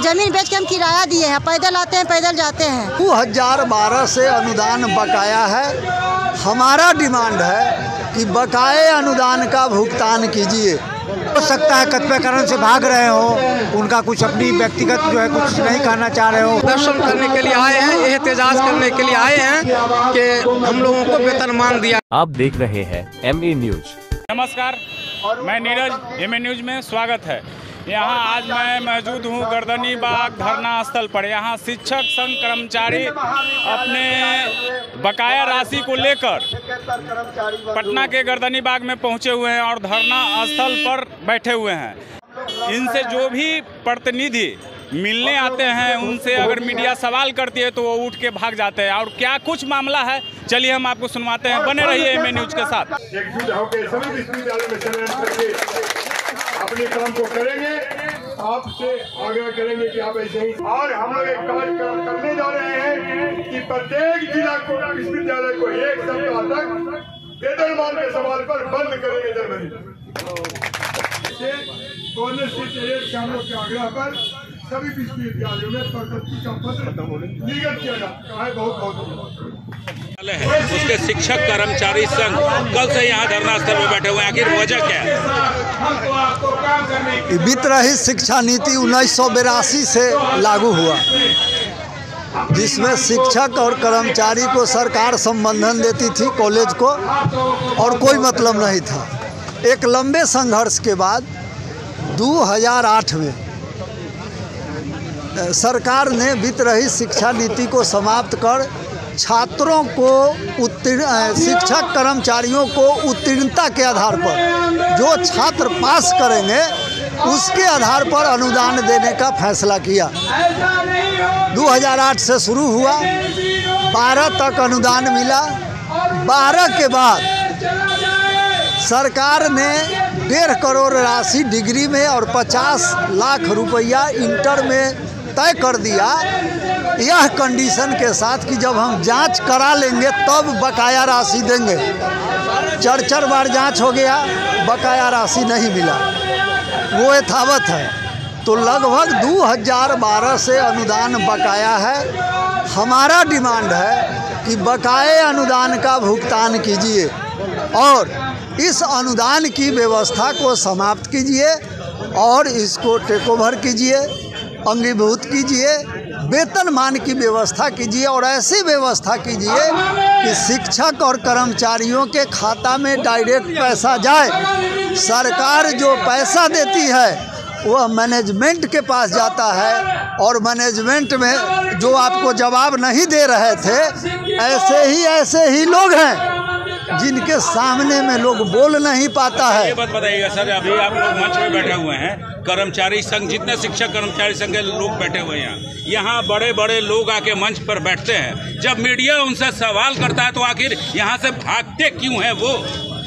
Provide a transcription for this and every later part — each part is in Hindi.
जमीन बेच के हम किराया दिए हैं, पैदल आते हैं पैदल जाते हैं। 2012 से अनुदान बकाया है। हमारा डिमांड है कि बकाये अनुदान का भुगतान कीजिए। हो सकता है कतिपय कारण से भाग रहे हो, उनका कुछ अपनी व्यक्तिगत जो है कुछ नहीं कहना चाह रहे हो। दर्शन करने के लिए आए हैं, एहतजाज करने के लिए आए हैं कि हम लोगों को वेतनमान दिया। आप देख रहे हैं MA न्यूज। नमस्कार, मैं नीरज, MA न्यूज में स्वागत है। यहाँ आज मैं मौजूद हूँ गर्दनी बाग धरना स्थल पर। यहाँ शिक्षक संघ कर्मचारी अपने बकाया राशि को लेकर पटना के गर्दनी बाग में पहुँचे हुए हैं और धरना स्थल पर बैठे हुए हैं। इनसे जो भी प्रतिनिधि मिलने आते हैं, उनसे अगर मीडिया सवाल करती है तो वो उठ के भाग जाते हैं। और क्या कुछ मामला है, चलिए हम आपको सुनवाते हैं। बने रहिए MA न्यूज के साथ। अपने काम को करेंगे, आपसे आग्रह करेंगे कि आप ऐसे ही। और हम लोग एक कार्यक्रम करने जा रहे हैं कि प्रत्येक जिला को विश्वविद्यालय को एक सप्ताह तक वेतनमान के सवाल पर बंद करेंगे जर्मनी। हम लोग के आग्रह पर सभी विश्वविद्यालयों में प्रगति का पत्र निर्गत किया जाता है। बहुत बहुत उसके शिक्षक कर्मचारी संघ कल से यहाँ धरना स्थल में बैठे हुए हैं। आखिर वजह क्या है? वित्त रहित शिक्षा नीति 1982 से लागू हुआ, जिसमें शिक्षक और कर्मचारी को सरकार संबंधन देती थी कॉलेज को, और कोई मतलब नहीं था। एक लंबे संघर्ष के बाद 2008 में सरकार ने वित्त रहित शिक्षा नीति को समाप्त कर छात्रों को शिक्षक कर्मचारियों को उत्तीर्णता के आधार पर जो छात्र पास करेंगे उसके आधार पर अनुदान देने का फैसला किया। 2008 से शुरू हुआ, 12 तक अनुदान मिला। 12 के बाद सरकार ने 1.5 करोड़ राशि डिग्री में और 50 लाख रुपया इंटर में तय कर दिया, यह कंडीशन के साथ कि जब हम जांच करा लेंगे तब बकाया राशि देंगे। 4 बार जांच हो गया, बकाया राशि नहीं मिला, वो यथावत है। तो लगभग 2012 से अनुदान बकाया है। हमारा डिमांड है कि बकाये अनुदान का भुगतान कीजिए और इस अनुदान की व्यवस्था को समाप्त कीजिए और इसको टेक ओवर कीजिए, अंगीभूत कीजिए, वेतनमान की व्यवस्था कीजिए और ऐसी व्यवस्था कीजिए कि शिक्षक और कर्मचारियों के खाता में डायरेक्ट पैसा जाए। सरकार जो पैसा देती है वह मैनेजमेंट के पास जाता है और मैनेजमेंट में जो आपको जवाब नहीं दे रहे थे, ऐसे ही लोग हैं जिनके सामने में लोग बोल नहीं पाता है। ये बात बताइएगा सर, अभी आप लोग मंच में बैठे हुए हैं, कर्मचारी संघ जितने शिक्षक कर्मचारी संघ के लोग बैठे हुए हैं, यहाँ बड़े बड़े लोग आके मंच पर बैठते हैं। जब मीडिया उनसे सवाल करता है तो आखिर यहाँ से भागते क्यों हैं?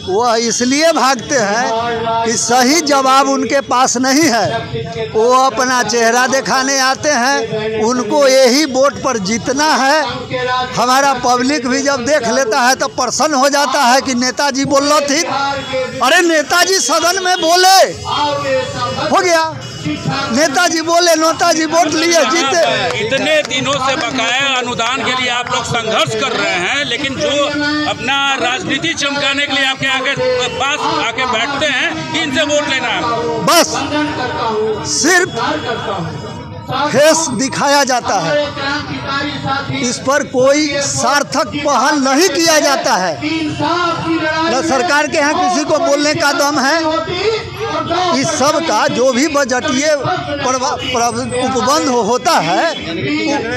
वह इसलिए भागते हैं कि सही जवाब उनके पास नहीं है। वो अपना चेहरा दिखाने आते हैं, उनको यही वोट पर जीतना है। हमारा पब्लिक भी जब देख लेता है तो प्रसन्न हो जाता है कि नेताजी बोल रहे थे, अरे नेताजी सदन में बोले, हो गया, नेताजी बोले, नेताजी वोट लिए, जीते। इतने दिनों से बकाया अनुदान के लिए आप लोग संघर्ष कर रहे हैं, लेकिन जो अपना राजनीति चमकाने के लिए आपके आगे पास आके बैठते हैं, इनसे वोट लेना है। बस सिर्फ फेस दिखाया जाता है, इस पर कोई सार्थक पहल नहीं किया जाता है। न सरकार के यहाँ किसी को बोलने का दम है। इस सब का जो भी बजटीय उपबंध होता है,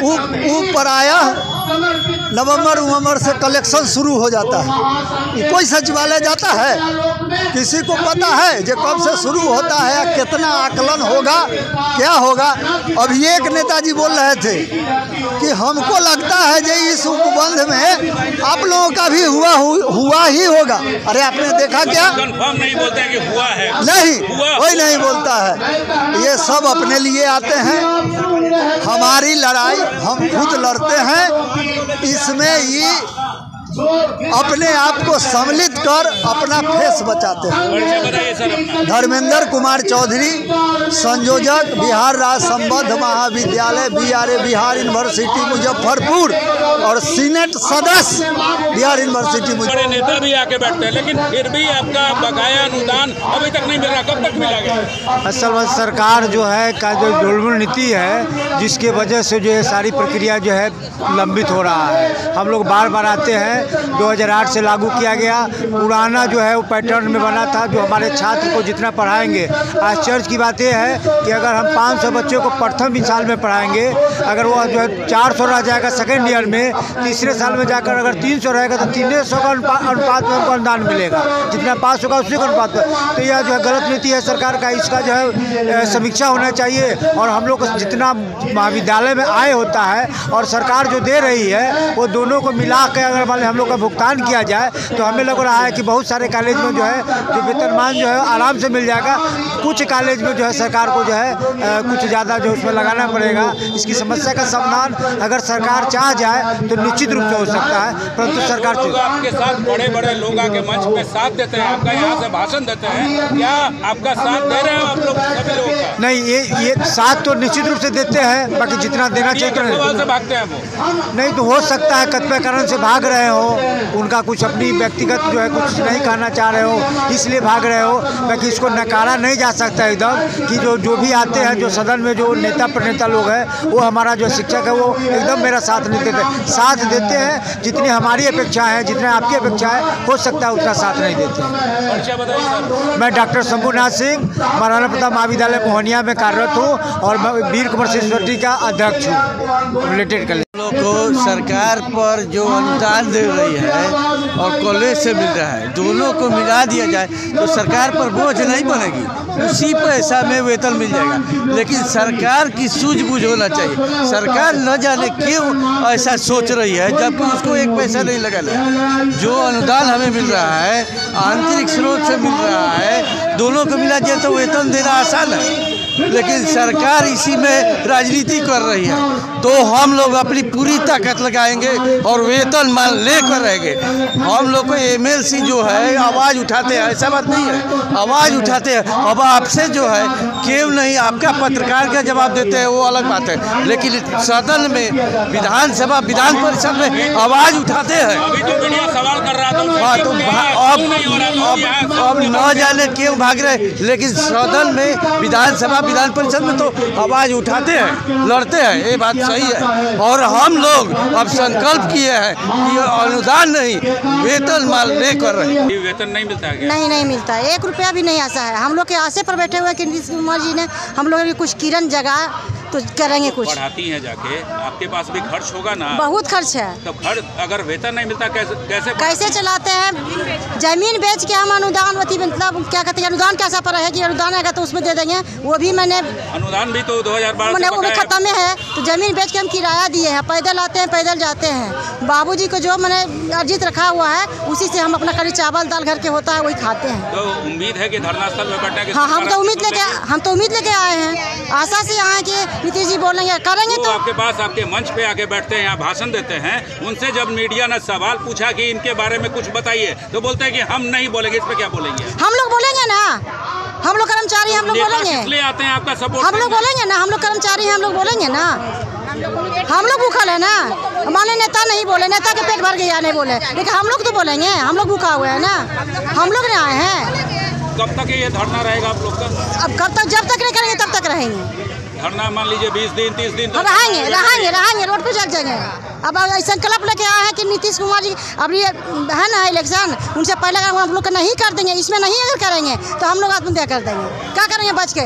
वो प्रायः नवंबर से कलेक्शन शुरू हो जाता है। कोई सचिवालय जाता है, किसी को पता है जो कब से शुरू होता है, कितना आकलन होगा, क्या होगा। अभी एक नेताजी बोल रहे थे कि हमको लगता है जो इस उपबंध में आप लोगों का भी हुआ ही होगा। अरे आपने देखा क्या? कंफर्म नहीं बोलते कि हुआ है, नहीं, कोई नहीं बोलता है। ये सब अपने लिए आते हैं। हमारी लड़ाई हम खुद लड़ते हैं। इसमें ये अपने आप को सम्मिलित कर अपना फेस बचाते हैं। परिचय बताइए सर अपना। धर्मेंद्र कुमार चौधरी, संयोजक बिहार राज्य संबद्ध महाविद्यालय बिहार यूनिवर्सिटी मुजफ्फरपुर और सीनेट सदस्य बिहार यूनिवर्सिटी बड़े मुजफ्फरपुर। नेता भी आके बैठते हैं, लेकिन फिर भी आपका बकाया अनुदान अभी तक नहीं मिल रहा, कब तक मिलेगा? असल में सरकार जो है का जो ढुलमुल नीति है, जिसके वजह से जो है सारी प्रक्रिया जो है लंबित हो रहा है। हम लोग बार बार आते हैं, 2008 से लागू किया गया, पुराना जो है वो पैटर्न में बना था, जो हमारे छात्र को जितना पढ़ाएंगे। आश्चर्य की बात यह है कि अगर हम 500 बच्चों को प्रथम साल में पढ़ाएंगे, अगर वो जो है 400 रह जाएगा सेकेंड ईयर में, तीसरे साल में जाकर अगर 300 रहेगा तो 300 का अनुपात में उनको अनुदान मिलेगा, जितना पास होगा उसी का अनुपात में। तो यह जो है गलत नीति है सरकार का, इसका जो है समीक्षा होना चाहिए। और हम लोग को जितना महाविद्यालय में आय होता है और सरकार जो दे रही है, वो दोनों को मिला के अगर मान हम लोग का भुगतान किया जाए तो हमें लग रहा है कि बहुत सारे कॉलेज में जो है जो वेतनमान जो है आराम से मिल जाएगा। कुछ कॉलेज में जो है सरकार को जो है कुछ ज़्यादा जो उसमें लगाना पड़ेगा। इसकी समस्या का समाधान अगर सरकार चाह जाए तो निश्चित रूप से हो सकता है, परंतु सरकार आपके साथ बड़े बड़े लोग आके मंच पे साथ देते हैं, आपका यहाँ से भाषण देते हैं, क्या आपका साथ दे रहे हो आप लोग सभी लोगों का? नहीं, ये साथ तो निश्चित रूप से देते हैं, बाकी जितना देना चाहिए से भागते हैं वो नहीं तो हो सकता है कतिपय कारण से भाग रहे हो, उनका कुछ अपनी व्यक्तिगत जो है कुछ नहीं कहना चाह रहे हो इसलिए भाग रहे हो। बाकी इसको नकारा नहीं जा सकता एकदम कि जो भी आते हैं, जो सदन में जो नेता प्रणेता लोग हैं, वो हमारा जो शिक्षक है वो एकदम मेरा साथ नहीं देते, साथ देते हैं जितनी हमारी अपेक्षा है, जितना आपकी अपेक्षा है, हो सकता है उतना साथ नहीं देते हैं। परिचय बताइए सर। मैं डॉक्टर शंभुनाथ सिंह, महाराणा प्रताप महाविद्यालय मोहनिया में कार्यरत हूँ और मैं वीर कुंवर सोसाइटी का अध्यक्ष हूँ। रिलेटेड कर लोग को सरकार पर जो अनुदान दे रही है और कॉलेज से मिल रहा है, दोनों को मिला दिया जाए तो सरकार पर बोझ नहीं बनेगी, उसी पैसा में वेतन मिल जाएगा। लेकिन सरकार की सूझबूझ होना चाहिए। सरकार न जाने क्यों ऐसा सोच रही है, जबकि उसको एक पैसा नहीं लगा है। जो अनुदान हमें मिल रहा है आंतरिक स्रोत से मिल रहा है, दोनों को मिला जाए तो वेतन देना आसान है, लेकिन सरकार इसी में राजनीति कर रही है। तो हम लोग अपनी पूरी ताकत लगाएंगे और वेतन मान लेकर रहेंगे। हम लोग को एमएलसी जो है आवाज़ उठाते हैं, ऐसा बात नहीं है, आवाज़ उठाते हैं। अब आपसे जो है क्यों नहीं आपका पत्रकार का जवाब देते हैं वो अलग बात है, लेकिन सदन में विधानसभा विधान परिषद में आवाज़ उठाते हैं। अभी तो मीडिया सवाल कर रहा था, तो अब न जाने क्यों भाग रहे, लेकिन सदन में विधानसभा विधान परिषद में तो आवाज़ उठाते हैं, लड़ते हैं, ये बात सही है। और हम लोग अब संकल्प किए हैं कि अनुदान नहीं वेतन माल लेकर रहे। वेतन नहीं मिलता है? नहीं मिलता, 1 रुपया भी नहीं आता है। हम लोग के आशे पर बैठे हुए कि नीतीश कुमार जी ने हम लोगों की कुछ किरण जगा तो करेंगे कुछ। पढ़ाती हैं जाके, आपके पास भी खर्च होगा ना? बहुत खर्च है। तो खर्च अगर वेतन नहीं मिलता कैसे चलाते हैं? जमीन बेच के हम अनुदान मतलब क्या कहते हैं, अनुदान कैसा पर है कि अनुदान आएगा तो उसमें दे देंगे। वो भी मैंने अनुदान भी तो 2012 मैंने वो भी खत्म में है, तो जमीन बेच के हम किराया दिए हैं, पैदल आते हैं पैदल जाते हैं। बाबूजी को जो मैंने अर्जित रखा हुआ है उसी से हम अपना कड़ी चावल दाल घर के होता है वही खाते हैं। तो उम्मीद है कि धरना स्थल में बैठने की? हाँ, हम तो उम्मीद लेके आए हैं, आशा से आए कि नीतीश जी बोलेंगे करेंगे। तो आपके पास आपके मंच पे आके बैठते हैं, यहाँ भाषण देते हैं, उनसे जब मीडिया ने सवाल पूछा कि इनके बारे में कुछ बताइए तो बोलते हैं कि हम नहीं बोलेंगे। इस पे क्या बोलेंगे? हम लोग बोलेंगे ना, हम लोग कर्मचारी, हम लोग बोलेंगे। इसलिए आते हैं आपका सपोर्ट। हम लोग बोलेंगे ना, हम लोग कर्मचारी हैं, हम लोग बोलेंगे ना। हम लोग भूखल है ना, हमारे नेता नहीं बोले, नेता के पेट भर गया नहीं बोले, लेकिन हम लोग तो बोलेंगे, हम लोग भूखा हुए हैं ना, हम लोग नहीं आए हैं। कब तक ये धरना रहेगा आप लोग का? अब कब तक, जब तक नहीं करेंगे तब तक रहेंगे। धरना मान लीजिए 20 दिन 30 दिन रहेंगे रोड पे चल जाएंगे। अब संकल्प लेके आए हैं कि नीतीश कुमार जी अब ये है ना इलेक्शन, उनसे पहले अगर हम लोग नहीं कर देंगे, इसमें नहीं अगर करेंगे तो हम लोग आत्महत्या कर देंगे। क्या करेंगे बच के?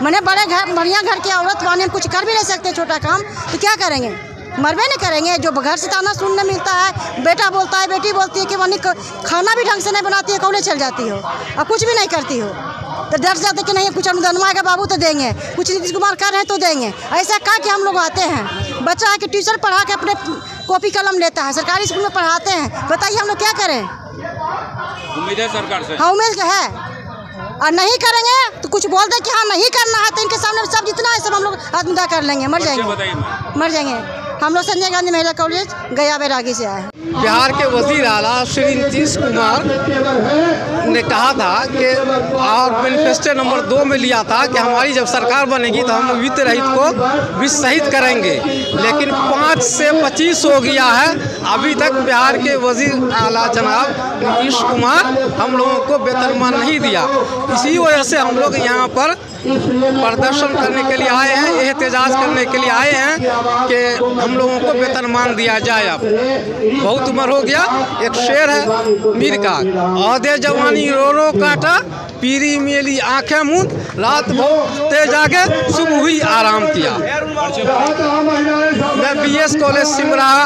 मैंने बड़े घर बढ़िया घर की औरत वाले कुछ कर भी नहीं सकते, छोटा काम तो क्या करेंगे? मरबे नहीं करेंगे। जो घर से ताना सुनने मिलता है, बेटा बोलता है, बेटी बोलती है कि वही खाना भी ढंग से नहीं बनाती है, कॉलेज चल जाती हो और कुछ भी नहीं करती हो, तो डर जाते कि नहीं कुछ अनुदान आएगा बाबू तो देंगे, कुछ नीतीश कुमार कर रहे हैं तो देंगे। ऐसा कहा कि हम लोग आते हैं, बच्चा है कि ट्यूशन पढ़ा के अपने कॉपी कलम लेता है, सरकारी स्कूल में पढ़ाते हैं, बताइए हम लोग क्या करें? उम्मीद है सरकार से? हाँ, उम्मीद है। और नहीं करेंगे तो कुछ बोल दे कि हाँ नहीं करना है, तो इनके सामने सब जितना है सब हम लोग आत्महत्या कर लेंगे, मर जाएंगे। हम लोग संजय गांधी महिला कॉलेज गया बैरागी से आए हैं। बिहार के वजीर आला श्री नीतीश कुमार ने कहा था कि और मैनिफेस्टो नंबर 2 में लिया था कि हमारी जब सरकार बनेगी तो हम वित्त रहित को वित्त सहित करेंगे, लेकिन 5 से 25 हो गया है। अभी तक बिहार के वजीर आला जनाब नीतीश कुमार हम लोगों को वेतनमान नहीं दिया। इसी वजह से हम लोग यहाँ पर प्रदर्शन करने के लिए आए हैं, एहतजाज करने के लिए आए हैं कि हम लोगों को वेतनमान दिया जाए। अब बहुत उम्र हो गया, एक शेर है मीर का, औहदे जवानी रो रो काटा, पीरी मेली आंखें मूंद, रात बहुत तेज आगे सुबह हुई आराम किया। मैं BS college Simraha,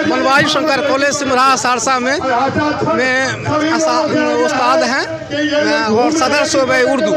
Manwai Shankar college Simraha Saharsa में मैं उस्ताद हैं और सदर शोबे उर्दू।